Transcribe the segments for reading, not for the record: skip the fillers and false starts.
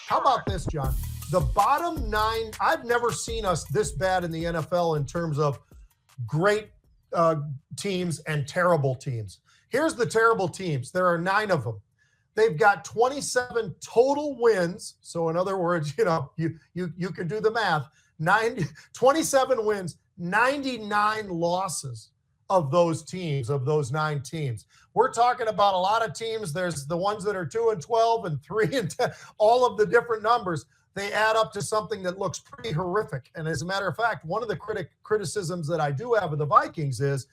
How about this, John? The bottom 9, I've never seen us this bad in the NFL in terms of great teams and terrible teams. Here's the terrible teams. There are 9 of them. They've got 27 total wins. So in other words, you can do the math. 27 wins, 99 losses of those teams, of those 9 teams. We're talking about a lot of teams. There's the ones that are 2-12 and 3-10, all of the different numbers. They add up to something that looks pretty horrific. And as a matter of fact, one of the criticisms that I do have of the Vikings is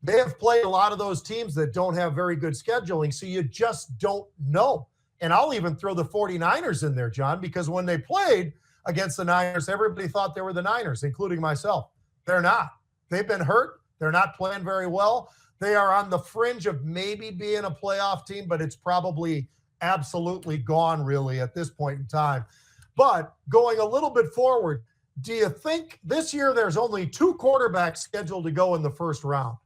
they have played a lot of those teams that don't have very good scheduling, so you just don't know. And I'll even throw the 49ers in there, John, because when they played against the Niners, everybody thought they were the Niners, including myself. They're not. They've been hurt. They're not playing very well. They are on the fringe of maybe being a playoff team, but it's probably absolutely gone, really, at this point in time. But going a little bit forward, do you think this year there's only 2 quarterbacks scheduled to go in the first round?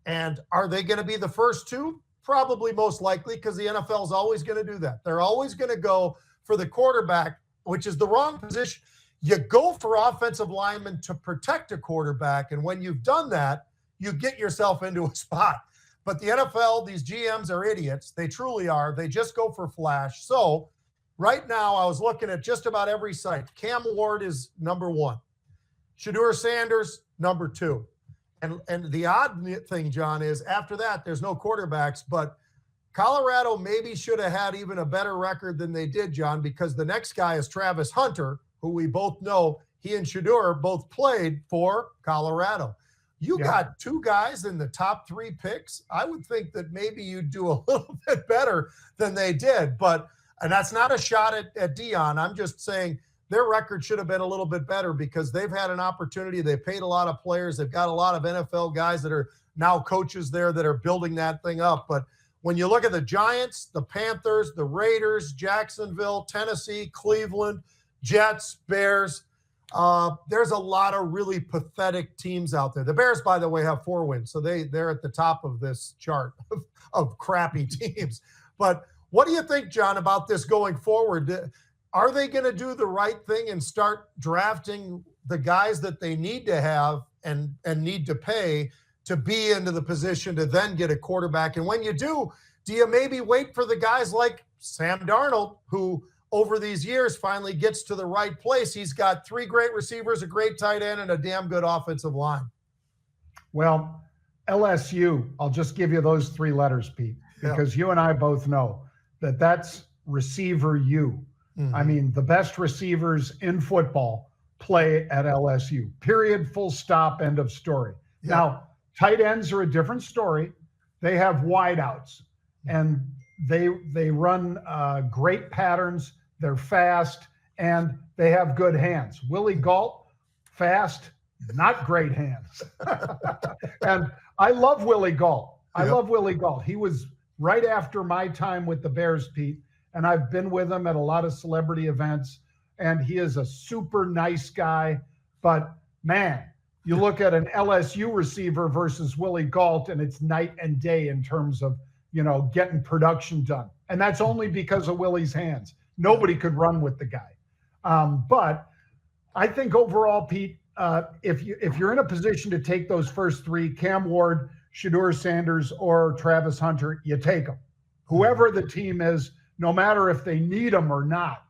And are they going to be the first 2? Probably most likely, because the NFL is always going to do that. They're always going to go for the quarterback, which is the wrong position. You go for offensive linemen to protect a quarterback, and when you've done that, you get yourself into a spot. But the NFL, these GMs are idiots. They truly are. They just go for flash. So right now, I was looking at just about every site. Cam Ward is number 1. Shedeur Sanders, number 2. And the odd thing, John, is after that, there's no quarterbacks. But Colorado maybe should have had even a better record than they did, John, because the next guy is Travis Hunter, who we both know, he and Shedeur both played for Colorado. You got 2 guys in the top 3 picks. I would think that maybe you'd do a little bit better than they did. And that's not a shot at Dion. I'm just saying their record should have been a little bit better because they've had an opportunity. They've paid a lot of players. They've got a lot of NFL guys that are now coaches there that are building that thing up. But when you look at the Giants, the Panthers, the Raiders, Jacksonville, Tennessee, Cleveland, Jets, Bears, there's a lot of really pathetic teams out there. The Bears, by the way, have 4 wins, so they're at the top of this chart of crappy teams. But what do you think, John, about this going forward? Are they going to do the right thing and start drafting the guys that they need to have and need to pay to be into the position to then get a quarterback? And when you do you maybe wait for the guys like Sam Darnold, who over these years finally gets to the right place? He's got 3 great receivers, a great tight end, and a damn good offensive line. Well, LSU, I'll just give you those 3 letters, Pete, because you and I both know that that's receiver U. Mm-hmm. I mean, the best receivers in football play at LSU, period, full stop, end of story. Yeah. Now, tight ends are a different story. They have wideouts, and they run great patterns. They're fast, and they have good hands. Willie Gault, fast, not great hands. And I love Willie Gault. I love Willie Gault. He was right after my time with the Bears, Pete, and I've been with him at a lot of celebrity events, and he is a super nice guy. But, man, you look at an LSU receiver versus Willie Gault, and it's night and day in terms of, getting production done. And that's only because of Willie's hands. Nobody could run with the guy. But I think overall, Pete, if you're in a position to take those first 3, Cam Ward, Shedeur Sanders, or Travis Hunter, you take them. Whoever the team is, no matter if they need them or not,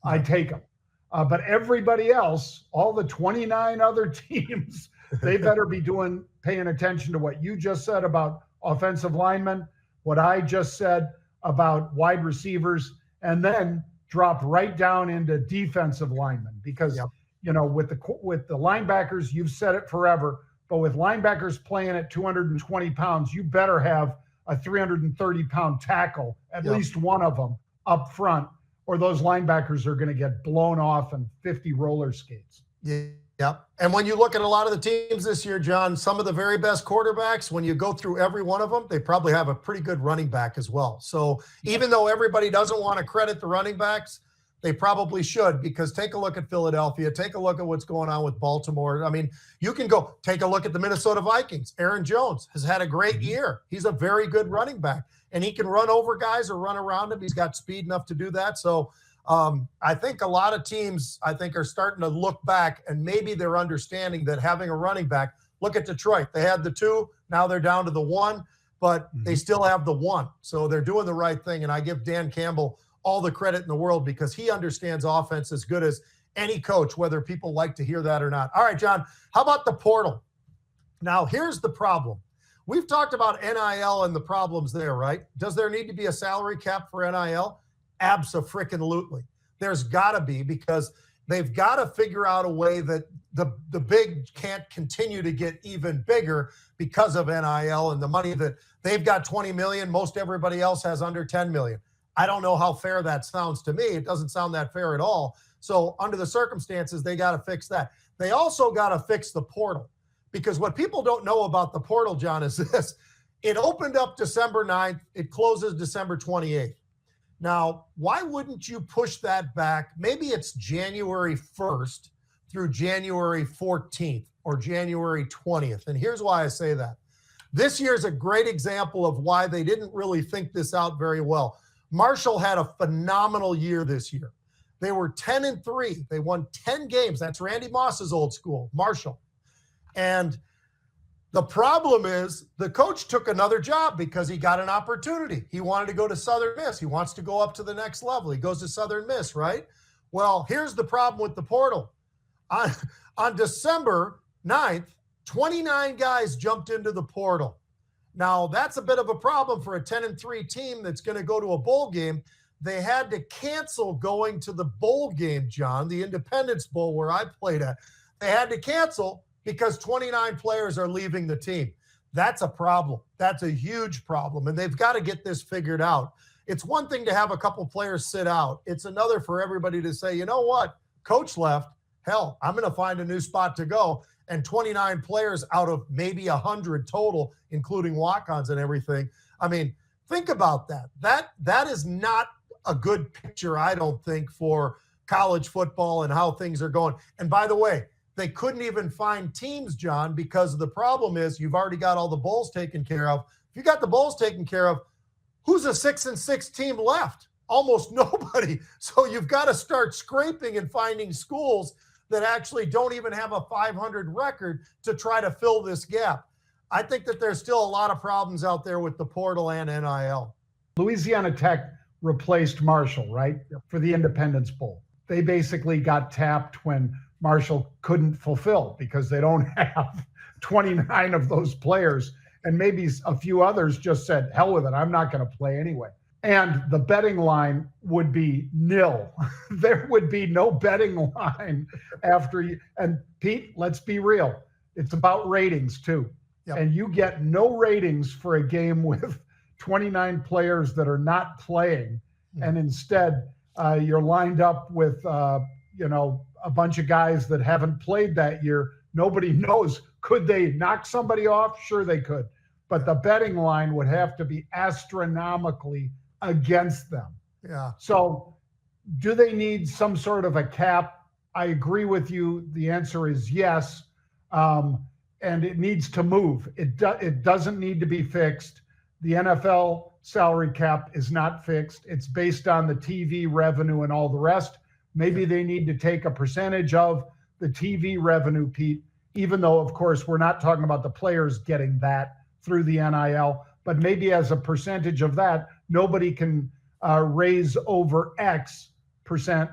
I take them. But everybody else, all the 29 other teams, they better be paying attention to what you just said about offensive linemen, what I just said about wide receivers, and then drop right down into defensive linemen. Because, with the linebackers, you've said it forever, but with linebackers playing at 220 pounds, you better have a 330-pound tackle, at least one of them, up front, or those linebackers are going to get blown off in 50 roller skates. Yeah. And when you look at a lot of the teams this year, John, some of the very best quarterbacks, when you go through every one of them, they probably have a pretty good running back as well. So even though everybody doesn't want to credit the running backs, They probably should, because take a look at Philadelphia. Take a look at what's going on with Baltimore. I mean, you can go take a look at the Minnesota Vikings. Aaron Jones has had a great year. He's a very good running back, and he can run over guys or run around them. He's got speed enough to do that. So I think a lot of teams, are starting to look back, and maybe they're understanding that having a running back, look at Detroit. They had the 2. Now they're down to the 1, but they still have the 1. So they're doing the right thing, and I give Dan Campbell all the credit in the world, because he understands offense as good as any coach, whether people like to hear that or not. All right, John, how about the portal? Now, here's the problem. We've talked about NIL and the problems there, right? Does there need to be a salary cap for NIL? Abso-freaking-lutely. There's got to be, because they've got to figure out a way that the big can't continue to get even bigger because of NIL and the money that they've got. 20 million. Most everybody else has under 10 million. I don't know how fair that sounds to me. It doesn't sound that fair at all. So under the circumstances, they got to fix that. They also got to fix the portal, because what people don't know about the portal, John, is this. It opened up December 9th. It closes December 28th. Now, why wouldn't you push that back? Maybe it's January 1st through January 14th or January 20th. And here's why I say that. This year is a great example of why they didn't really think this out very well. Marshall had a phenomenal year this year. They were 10-3. They won 10 games. That's Randy Moss's old school, Marshall. And the problem is the coach took another job because he got an opportunity. He wanted to go to Southern Miss. He wants to go up to the next level. He goes to Southern Miss, right? Well, here's the problem with the portal. On December 9th, 29 guys jumped into the portal. Now, that's a bit of a problem for a 10-3 team that's going to go to a bowl game. They had to cancel going to the bowl game, John, the Independence Bowl where I played at. They had to cancel because 29 players are leaving the team. That's a problem. That's a huge problem, and they've got to get this figured out. It's one thing to have a couple players sit out. It's another for everybody to say, you know what, coach left. Hell, I'm going to find a new spot to go. And 29 players out of maybe 100 total, including walk-ons and everything. I mean, think about that. That is not a good picture, I don't think, for college football and how things are going. And by the way, they couldn't even find teams, John, because the problem is you've already got all the bowls taken care of. If you got the bowls taken care of, who's a 6-6 team left? Almost nobody. So you've got to start scraping and finding schools that actually don't even have a 500 record to try to fill this gap. I think that there's still a lot of problems out there with the portal and NIL. Louisiana Tech replaced Marshall, right, for the Independence Bowl. They basically got tapped when Marshall couldn't fulfill because they don't have 29 of those players. And maybe a few others just said, hell with it, I'm not going to play anyway. And the betting line would be nil. There would be no betting line after you. And Pete, let's be real. It's about ratings too. Yep. And you get no ratings for a game with 29 players that are not playing. And instead you're lined up with, a bunch of guys that haven't played that year. Nobody knows. Could they knock somebody off? Sure, they could. But the betting line would have to be astronomically against them. Yeah. So do they need some sort of a cap? I agree with you. The answer is yes. And it needs to move. It doesn't need to be fixed. The NFL salary cap is not fixed. It's based on the TV revenue and all the rest. Maybe they need to take a percentage of the TV revenue, Pete, even though, of course, we're not talking about the players getting that through the NIL, but maybe as a percentage of that, nobody can raise over X percent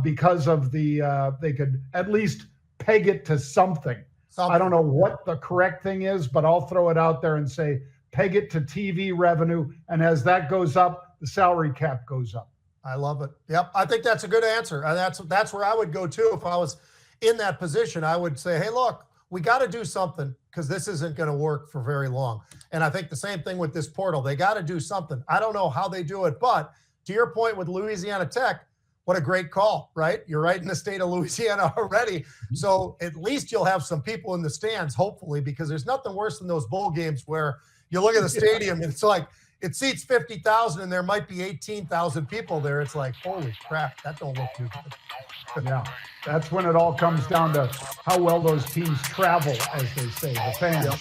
because of they could at least peg it to something. I don't know what the correct thing is, but I'll throw it out there and say, peg it to TV revenue. And as that goes up, the salary cap goes up. I love it. Yep. I think that's a good answer. And that's where I would go too. If I was in that position, I would say, hey, look, we got to do something because this isn't going to work for very long. And I think the same thing with this portal. They got to do something. I don't know how they do it, but to your point with Louisiana Tech, what a great call, right? You're right in the state of Louisiana already. So at least you'll have some people in the stands, hopefully, because there's nothing worse than those bowl games where you look at the stadium and it's like, it seats 50,000 and there might be 18,000 people there. It's like, holy crap, that don't look too good. Yeah, that's when it all comes down to how well those teams travel, as they say, the fans. Yep.